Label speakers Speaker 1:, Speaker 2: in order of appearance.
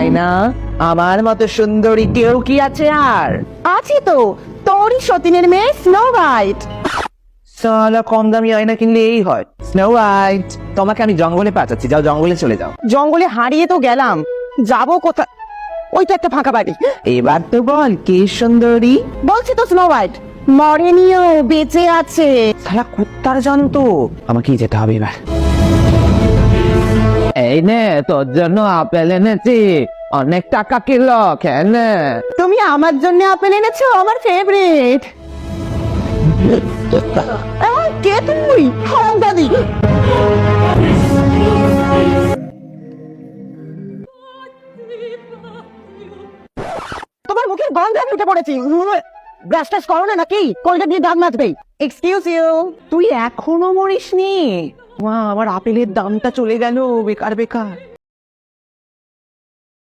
Speaker 1: আয়না, আমার মতো সুন্দরী কেউ কি আছে আর?
Speaker 2: আছে তো, তোরই সতীনের মেয়ে স্নো হোয়াইট।
Speaker 1: সালা কম দামি আয়না কিনলে এই হয়। স্নো হোয়াইট, তোমাকে আমি জঙ্গলে পাঠাচ্ছি, যাও জঙ্গলে চলে যাও।
Speaker 2: জঙ্গলে হারিয়ে তো গেলাম, যাবো কোথা? ওই তো একটা ফাঁকা বাড়ি।
Speaker 1: এবার তো বল কে সুন্দরী?
Speaker 2: বলছি তো স্নো হোয়াইট, মরেনিও বেঁচে আছে।
Speaker 1: সালা কুত্তার জানতো, আমাকেই যেতে হবে এবার। এই নে তোর জন্য আপেল এনেছি, অনেক টাকা কিলো, খেয়ে নে।
Speaker 2: তুমি আমার জন্য আপেল এনেছো, আমার ফেভারিট। কে তুই? হারামজাদি। তোমার মুখের গন্ধে আমি উঠে পড়েছি। ব্রাশ টাশ করো না নাকি? কোলগেট দিয়ে দাঁত মাজবে। Excuse you.
Speaker 1: তুই এখনো মরিসনি? মা, আমার আপেলের দামটা চলে গেল বেকার বেকার।